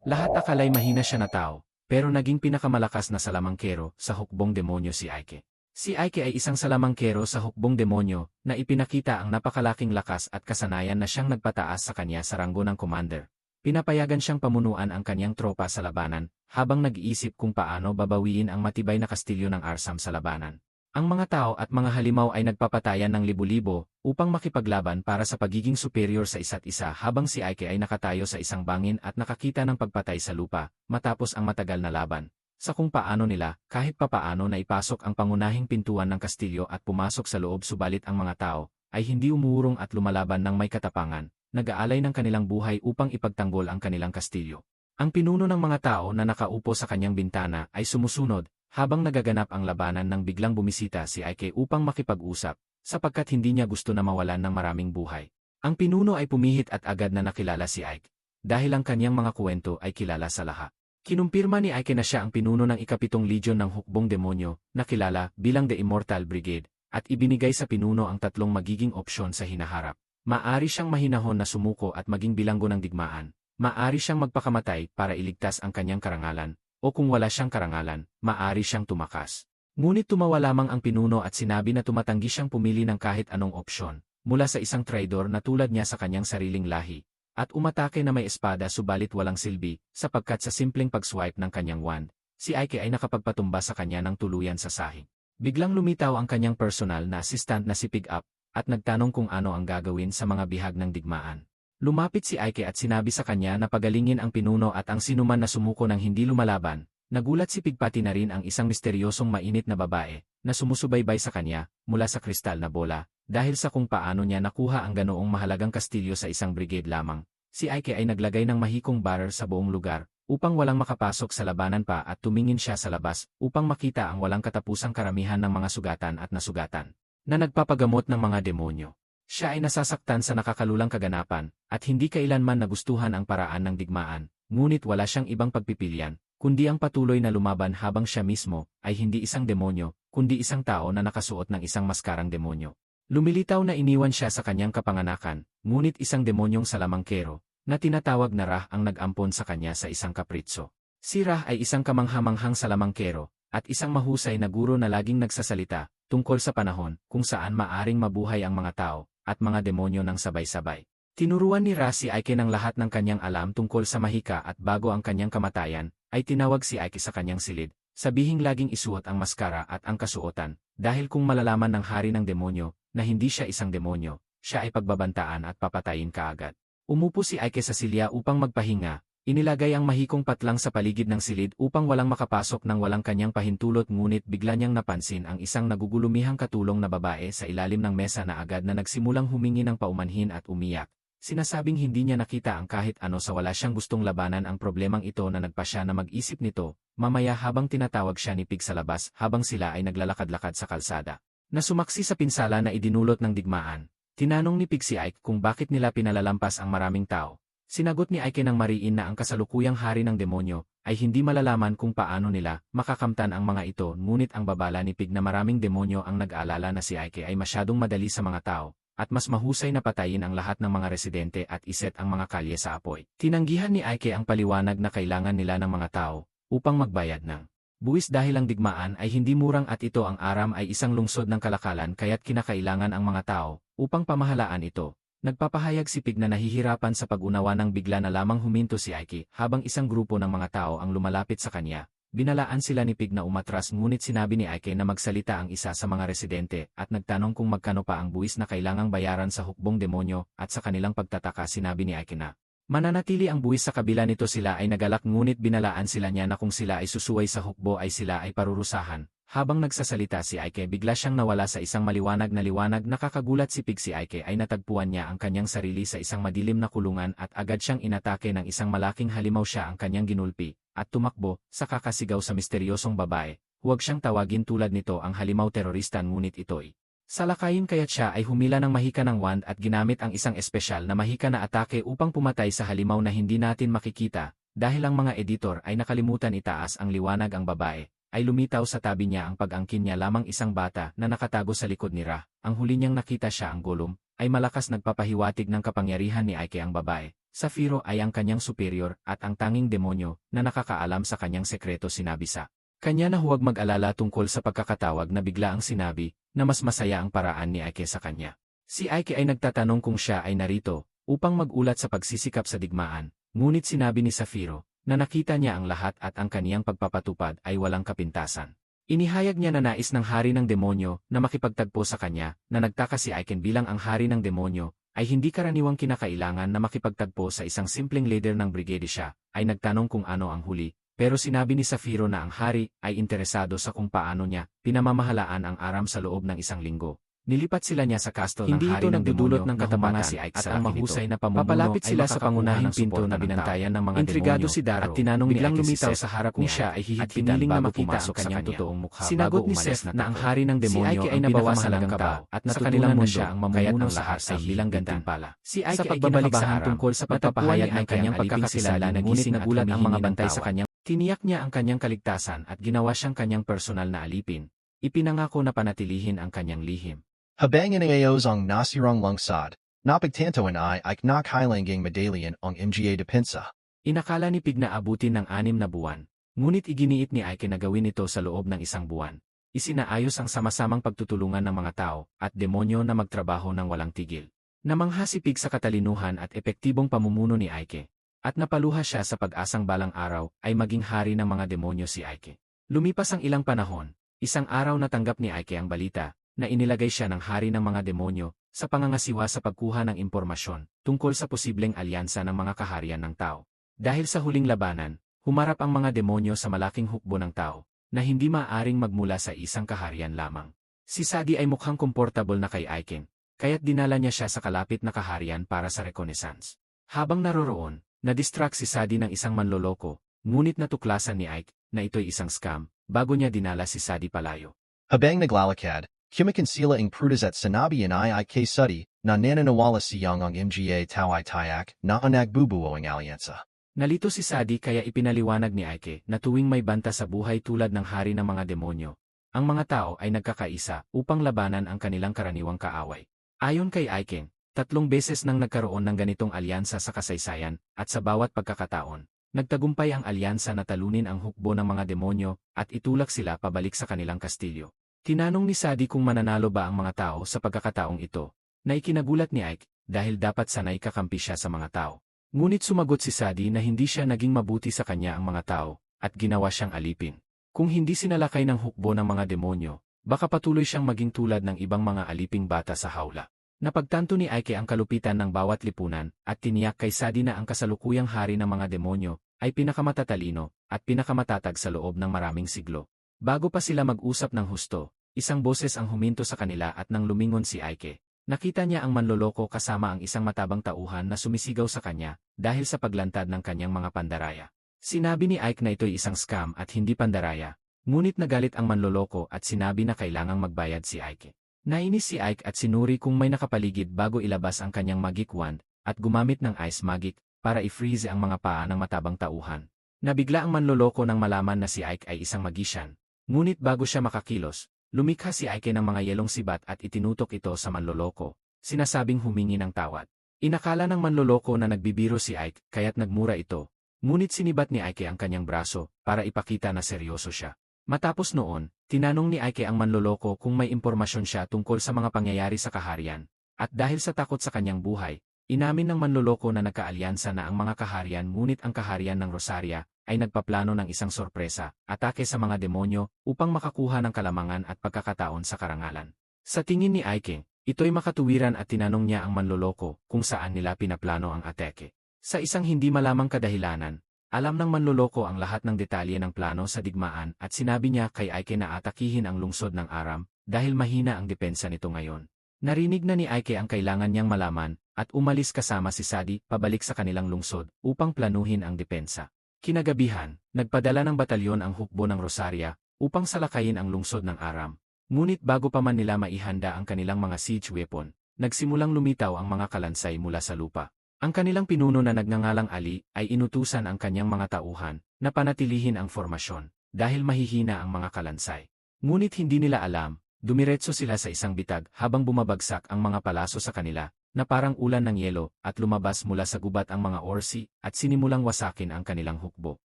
Lahat akalay mahina siya na tao, pero naging pinakamalakas na salamangkero sa hukbong demonyo si Aike. Si Aike ay isang salamangkero sa hukbong demonyo na ipinakita ang napakalaking lakas at kasanayan na siyang nagpataas sa kanya sa ranggo ng commander. Pinapayagan siyang pamunuan ang kanyang tropa sa labanan, habang nag-iisip kung paano babawiin ang matibay na kastilyo ng Arsam sa labanan. Ang mga tao at mga halimaw ay nagpapatayan ng libo-libo upang makipaglaban para sa pagiging superior sa isa't isa habang si Aike ay nakatayo sa isang bangin at nakakita ng pagpatay sa lupa matapos ang matagal na laban. Sa kung paano nila, kahit papaano na ipasok ang pangunahing pintuan ng kastilyo at pumasok sa loob subalit ang mga tao ay hindi umuurong at lumalaban ng may katapangan, nag-aalay ng kanilang buhay upang ipagtanggol ang kanilang kastilyo. Ang pinuno ng mga tao na nakaupo sa kanyang bintana ay sumusunod, habang nagaganap ang labanan nang biglang bumisita si Aike upang makipag-usap, sapagkat hindi niya gusto na mawalan ng maraming buhay. Ang pinuno ay pumihit at agad na nakilala si Aike, dahil ang kanyang mga kwento ay kilala sa lahat. Kinumpirma ni Aike na siya ang pinuno ng ikapitong legion ng hukbong demonyo, na kilala bilang The Immortal Brigade, at ibinigay sa pinuno ang tatlong magiging opsyon sa hinaharap. Maaari siyang mahinahon na sumuko at maging bilanggo ng digmaan, maaari siyang magpakamatay para iligtas ang kanyang karangalan, o kung wala siyang karangalan, maaari siyang tumakas. Ngunit tumawa lamang ang pinuno at sinabi na tumatanggi siyang pumili ng kahit anong opsyon, mula sa isang traidor na tulad niya sa kanyang sariling lahi, at umatake na may espada subalit walang silbi, sapagkat sa simpleng pag-swipe ng kanyang wand, si Aike ay nakapagpatumba sa kanya ng tuluyan sa sahig. Biglang lumitaw ang kanyang personal na assistant na si Pig Up, at nagtanong kung ano ang gagawin sa mga bihag ng digmaan. Lumapit si Aike at sinabi sa kanya na pagalingin ang pinuno at ang sinuman na sumuko ng hindi lumalaban. Nagulat si Pigpati na rin ang isang misteryosong mainit na babae na sumusubaybay sa kanya mula sa kristal na bola dahil sa kung paano niya nakuha ang ganoong mahalagang kastilyo sa isang brigade lamang. Si Aike ay naglagay ng mahikong barrier sa buong lugar upang walang makapasok sa labanan pa at tumingin siya sa labas upang makita ang walang katapusang karamihan ng mga sugatan at nasugatan na nagpapagamot ng mga demonyo. Siya ay nasasaktan sa nakakalulang kaganapan, at hindi kailanman nagustuhan ang paraan ng digmaan, ngunit wala siyang ibang pagpipilian, kundi ang patuloy na lumaban habang siya mismo ay hindi isang demonyo, kundi isang tao na nakasuot ng isang maskarang demonyo. Lumilitaw na iniwan siya sa kanyang kapanganakan, ngunit isang demonyong salamangkero, na tinatawag na Rah ang nag-ampon sa kanya sa isang kapritso. Si Rah ay isang kamanghamanghang salamangkero, at isang mahusay na guro na laging nagsasalita, tungkol sa panahon kung saan maaring mabuhay ang mga tao, at mga demonyo ng sabay-sabay. Tinuruan ni Ra si Aike ng lahat ng kanyang alam tungkol sa mahika at bago ang kanyang kamatayan, ay tinawag si Aike sa kanyang silid, sabihing laging isuot ang maskara at ang kasuotan, dahil kung malalaman ng hari ng demonyo, na hindi siya isang demonyo, siya ay pagbabantaan at papatayin kaagad. Umupo si Aike sa silya upang magpahinga, inilagay ang mahikong patlang sa paligid ng silid upang walang makapasok ng walang kanyang pahintulot ngunit bigla niyang napansin ang isang nagugulumihang katulong na babae sa ilalim ng mesa na agad na nagsimulang humingi ng paumanhin at umiyak. Sinasabing hindi niya nakita ang kahit ano sa wala siyang gustong labanan ang problemang ito na nagpa siya na mag-isip nito, mamaya habang tinatawag siya ni Pig sa labas habang sila ay naglalakad-lakad sa kalsada. Na sumaksi sa pinsala na idinulot ng digmaan, tinanong ni Pig si Aike kung bakit nila pinalalampas ang maraming tao. Sinagot ni Aike ng mariin na ang kasalukuyang hari ng demonyo ay hindi malalaman kung paano nila makakamtan ang mga ito ngunit ang babala ni Pig na maraming demonyo ang nag-aalala na si Aike ay masyadong madali sa mga tao at mas mahusay na patayin ang lahat ng mga residente at iset ang mga kalye sa apoy. Tinanggihan ni Aike ang paliwanag na kailangan nila ng mga tao upang magbayad ng buwis dahil ang digmaan ay hindi murang at ito ang Aram ay isang lungsod ng kalakalan kaya't kinakailangan ang mga tao upang pamahalaan ito. Nagpapahayag si Pig na nahihirapan sa pag-unawa nang bigla na lamang huminto si Aike habang isang grupo ng mga tao ang lumalapit sa kanya. Binalaan sila ni Pig na umatras ngunit sinabi ni Aike na magsalita ang isa sa mga residente at nagtanong kung magkano pa ang buwis na kailangang bayaran sa hukbong demonyo at sa kanilang pagtataka sinabi ni Aike na mananatili ang buwis sa kabila nito sila ay nagalak ngunit binalaan sila niya na kung sila ay susuway sa hukbo ay sila ay parurusahan. Habang nagsasalita si Aike bigla siyang nawala sa isang maliwanag na liwanag nakakagulat si Pig si Aike ay natagpuan niya ang kanyang sarili sa isang madilim na kulungan at agad siyang inatake ng isang malaking halimaw siya ang kanyang ginulpi at tumakbo sa kakasigaw sa misteryosong babae. Huwag siyang tawagin tulad nito ang halimaw terorista ngunit ito'y salakayin kaya't siya ay humila ng mahika ng wand at ginamit ang isang espesyal na mahika na atake upang pumatay sa halimaw na hindi natin makikita dahil ang mga editor ay nakalimutan itaas ang liwanag ang babae. Ay lumitaw sa tabi niya ang pag-angkin niya lamang isang bata na nakatago sa likod ni Ra. Ang huli niyang nakita siya ang Gollum, ay malakas nagpapahiwatig ng kapangyarihan ni Aike ang babae. Safiro ay ang kanyang superior at ang tanging demonyo na nakakaalam sa kanyang sekreto, sinabi sa kanya na huwag mag-alala tungkol sa pagkakatawag na bigla ang sinabi na mas masaya ang paraan ni Aike sa kanya. Si Aike ay nagtatanong kung siya ay narito upang mag-ulat sa pagsisikap sa digmaan, ngunit sinabi ni Safiro na nakita niya ang lahat at ang kaniyang pagpapatupad ay walang kapintasan. Inihayag niya na nais ng hari ng demonyo na makipagtagpo sa kanya na nagtaka si Aike bilang ang hari ng demonyo ay hindi karaniwang kinakailangan na makipagtagpo sa isang simpleng leader ng brigade. Siya ay nagtanong kung ano ang huli, pero sinabi ni Safiro na ang hari ay interesado sa kung paano niya pinamamahalaan ang Aram sa loob ng isang linggo. Nilipat sila niya sa castle ng hari ng demonyo ng katabatan si Ike at ang mahusay na pamumuno. Papalapit sila sa pangunahing pinto na binantayan ng mga demonyo si Daro at tinanong biglang lumitaw sa harap kung siya ay hihigpitan na makita ang kanyang totoong mukha. Sinagot ni Seth na ang hari ng demonyo ay nabawasan ng kaba at natutunan na siya ang mamumuno sa lahat ay bilang gantimpala. Si Ike ay pagbabalik sa Aram tungkol sa pagpapahayag ng kanyang pagkakakilala nagising at nagulat ang mga bantay sa kanyang. Tiniyak niya ang kanyang kaligtasan at ginawa siyang kanyang personal na alipin. Ipinangako na panatilihin ang kanyang lihim. Habang inaayos ang nasirang lungsod, napagtantuan ay iknakailangang medallion ang mga depensa. Inakala ni Pig na abutin ng 6 na buwan, ngunit iginiit ni Aike na gawin ito sa loob ng 1 buwan. Isinaayos ang sama-samang pagtutulungan ng mga tao at demonyo na magtrabaho ng walang tigil. Namangha si Pig sa katalinuhan at epektibong pamumuno ni Aike, at napaluha siya sa pag-asang balang araw ay maging hari ng mga demonyo si Aike. Lumipas ang ilang panahon, isang araw natanggap ni Aike ang balita na inilagay siya ng hari ng mga demonyo sa pangangasiwa sa pagkuha ng impormasyon tungkol sa posibleng alyansa ng mga kaharian ng tao. Dahil sa huling labanan, humarap ang mga demonyo sa malaking hukbo ng tao na hindi maaaring magmula sa isang kaharian lamang. Si Sadi ay mukhang komportable na kay Aike, kaya't dinala niya siya sa kalapit na kaharian para sa reconnaissance. Habang naroroon, na-distract si Sadi ng isang manloloko, ngunit natuklasan ni Ike na ito'y isang scam bago niya dinala si Sadi palayo. Habang naglalakad, kumakansila ang prutas at sinabi ni Ike Sudi na nananawala siyang ang mga tao ay tayak na nagbubuo ang alyansa. Nalito si Sadi kaya ipinaliwanag ni Aike na tuwing may banta sa buhay tulad ng hari ng mga demonyo, ang mga tao ay nagkakaisa upang labanan ang kanilang karaniwang kaaway. Ayon kay Aike, 3 beses nang nagkaroon ng ganitong alyansa sa kasaysayan at sa bawat pagkakataon, nagtagumpay ang alyansa na talunin ang hukbo ng mga demonyo at itulak sila pabalik sa kanilang kastilyo. Tinanong ni Sadi kung mananalo ba ang mga tao sa pagkakataong ito, na ikinagulat ni Ike dahil dapat sanay kakampi siya sa mga tao. Ngunit sumagot si Sadi na hindi siya naging mabuti sa kanya ang mga tao at ginawa siyang alipin. Kung hindi sinalakay ng hukbo ng mga demonyo, baka patuloy siyang maging tulad ng ibang mga aliping bata sa hawla. Napagtanto ni Ike ang kalupitan ng bawat lipunan at tiniyak kay Sadi na ang kasalukuyang hari ng mga demonyo ay pinakamatatalino at pinakamatatag sa loob ng maraming siglo. Bago pa sila mag-usap ng husto, isang boses ang huminto sa kanila at nang lumingon si Ike, nakita niya ang manloloko kasama ang isang matabang tauhan na sumisigaw sa kanya dahil sa paglantad ng kanyang mga pandaraya. Sinabi ni Ike na ito'y isang scam at hindi pandaraya, ngunit nagalit ang manloloko at sinabi na kailangang magbayad si Ike. Nainis si Ike at sinuri kung may nakapaligid bago ilabas ang kanyang magic wand at gumamit ng ice magic para i-freeze ang mga paa ng matabang tauhan. Nabigla ang manloloko nang malaman na si Ike ay isang magician. Ngunit bago siya makakilos, lumikha si Ike ng mga yelong sibat at itinutok ito sa manloloko, sinasabing humingi ng tawad. Inakala ng manloloko na nagbibiro si Ike kaya't nagmura ito, ngunit sinibat ni Ike ang kanyang braso para ipakita na seryoso siya. Matapos noon, tinanong ni Ike ang manloloko kung may impormasyon siya tungkol sa mga pangyayari sa kaharian, at dahil sa takot sa kanyang buhay, inamin ng manloloko na nagkaalyansa na ang mga kaharian ngunit ang kaharian ng Rosaria ay nagpaplano ng isang sorpresa, atake sa mga demonyo upang makakuha ng kalamangan at pagkakataon sa karangalan. Sa tingin ni Ike, ito'y makatuwiran at tinanong niya ang manloloko kung saan nila pinaplano ang atake. Sa isang hindi malamang kadahilanan, alam ng manloloko ang lahat ng detalye ng plano sa digmaan at sinabi niya kay Ike na atakihin ang lungsod ng Aram dahil mahina ang depensa nito ngayon. Narinig na ni Ike ang kailangan niyang malaman at umalis kasama si Sadi pabalik sa kanilang lungsod upang planuhin ang depensa. Kinagabihan, nagpadala ng batalyon ang hukbo ng Rosaria upang salakayin ang lungsod ng Aram. Ngunit bago pa man nila maihanda ang kanilang mga siege weapon, nagsimulang lumitaw ang mga kalansay mula sa lupa. Ang kanilang pinuno na nagngangalang Ali ay inutusan ang kanyang mga tauhan na panatilihin ang formasyon dahil mahihina ang mga kalansay. Ngunit hindi nila alam, dumiretso sila sa isang bitag habang bumabagsak ang mga palaso sa kanila na parang ulan ng yelo, at lumabas mula sa gubat ang mga orsi, at sinimulang wasakin ang kanilang hukbo.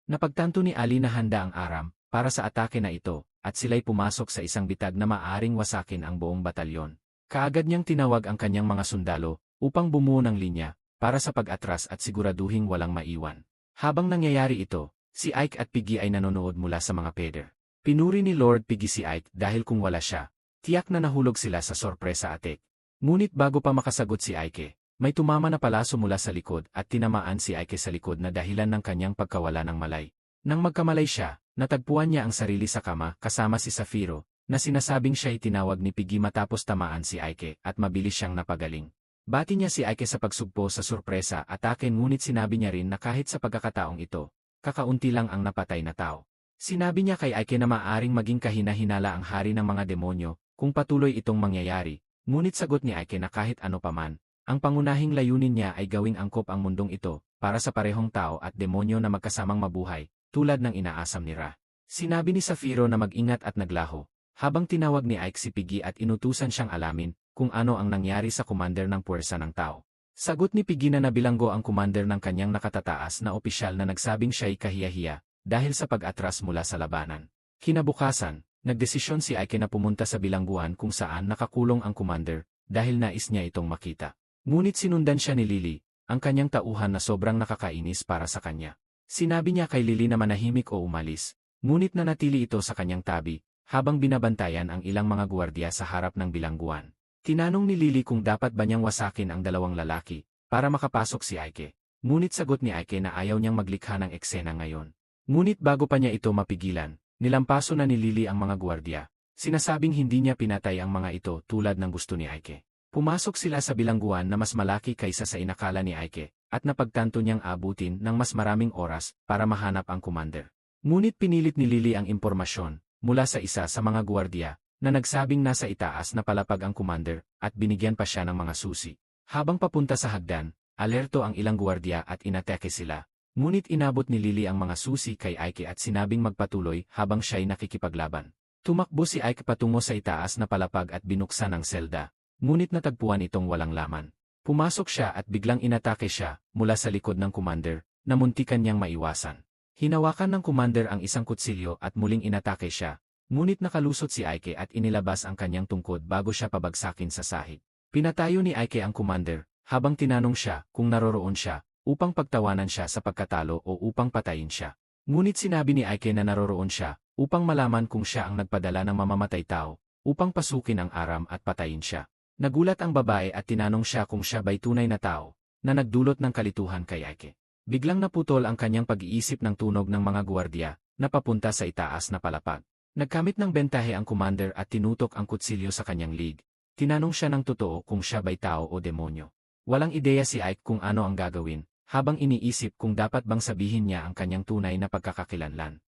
Napagtanto ni Ali na handa ang Aram para sa atake na ito, at sila'y pumasok sa isang bitag na maaring wasakin ang buong batalyon. Kaagad niyang tinawag ang kanyang mga sundalo upang bumuo ng linya para sa pag-atras at siguraduhing walang maiwan. Habang nangyayari ito, si Ike at Piggy ay nanonood mula sa mga peder. Pinuri ni Lord Piggy si Ike dahil kung wala siya, tiyak na nahulog sila sa sorpresa attack. Ngunit bago pa makasagot si Ike, may tumama na palaso mula sa likod at tinamaan si Ike sa likod na dahilan ng kanyang pagkawala ng malay. Nang magkamalay siya, natagpuan niya ang sarili sa kama kasama si Zafiro, na sinasabing siya'y tinawag ni Piggy matapos tamaan si Ike at mabilis siyang napagaling. Bati niya si Ike sa pagsugpo sa sorpresa atake ngunit sinabi niya rin na kahit sa pagkakataong ito, kakaunti lang ang napatay na tao. Sinabi niya kay Ike na maaaring maging kahina-hinala ang hari ng mga demonyo kung patuloy itong mangyayari, ngunit sagot ni Ike na kahit ano paman, ang pangunahing layunin niya ay gawing angkop ang mundong ito para sa parehong tao at demonyo na magkasamang mabuhay, tulad ng inaasam ni Ra. Sinabi ni Zafiro na mag-ingat at naglaho, habang tinawag ni Ike si Piggy at inutusan siyang alamin kung ano ang nangyari sa commander ng puwersa ng tao. Sagot ni Piggy na nabilanggo ang commander ng kanyang nakatataas na opisyal na nagsabing siya'y kahiyahiya dahil sa pag-atras mula sa labanan. Kinabukasan, nagdesisyon si Ike na pumunta sa bilangguan kung saan nakakulong ang commander dahil nais niya itong makita. Ngunit sinundan siya ni Lily, ang kanyang tauhan na sobrang nakakainis para sa kanya. Sinabi niya kay Lily na manahimik o umalis, ngunit nanatili ito sa kanyang tabi habang binabantayan ang ilang mga gwardiya sa harap ng bilangguan. Tinanong ni Lily kung dapat ba niyang wasakin ang dalawang lalaki para makapasok si Ike. Ngunit sagot ni Ike na ayaw niyang maglikha ng eksena ngayon. Ngunit bago pa niya ito mapigilan, nilampaso na ni Lily ang mga gwardiya. Sinasabing hindi niya pinatay ang mga ito tulad ng gusto ni Ike. Pumasok sila sa bilangguan na mas malaki kaysa sa inakala ni Ike, at napagtanto niyang abutin ng mas maraming oras para mahanap ang commander. Ngunit pinilit ni Lily ang impormasyon mula sa isa sa mga gwardiya na nagsabing nasa itaas na palapag ang commander at binigyan pa siya ng mga susi. Habang papunta sa hagdan, alerto ang ilang gwardiya at inatake sila. Ngunit inabot ni Lily ang mga susi kay Ike at sinabing magpatuloy habang siya'y nakikipaglaban. Tumakbo si Ike patungo sa itaas na palapag at binuksan ang selda. Ngunit natagpuan itong walang laman. Pumasok siya at biglang inatake siya mula sa likod ng commander na muntikan niyang maiwasan. Hinawakan ng commander ang isang kutsilyo at muling inatake siya. Ngunit nakalusot si Ike at inilabas ang kanyang tungkod bago siya pabagsakin sa sahig. Pinatayo ni Ike ang commander habang tinanong siya kung naroroon siya upang pagtawanan siya sa pagkatalo o upang patayin siya. Ngunit sinabi ni Ike na naroroon siya upang malaman kung siya ang nagpadala ng mamamatay tao upang pasukin ang Aram at patayin siya. Nagulat ang babae at tinanong siya kung siya ba'y tunay na tao na nagdulot ng kalituhan kay Ike. Biglang naputol ang kanyang pag-iisip ng tunog ng mga gwardiya na papunta sa itaas na palapag. Nagkamit ng bentahe ang commander at tinutok ang kutsilyo sa kanyang lig. Tinanong siya ng totoo kung siya ba'y tao o demonyo. Walang ideya si Ike kung ano ang gagawin, habang iniisip kung dapat bang sabihin niya ang kanyang tunay na pagkakakilanlan.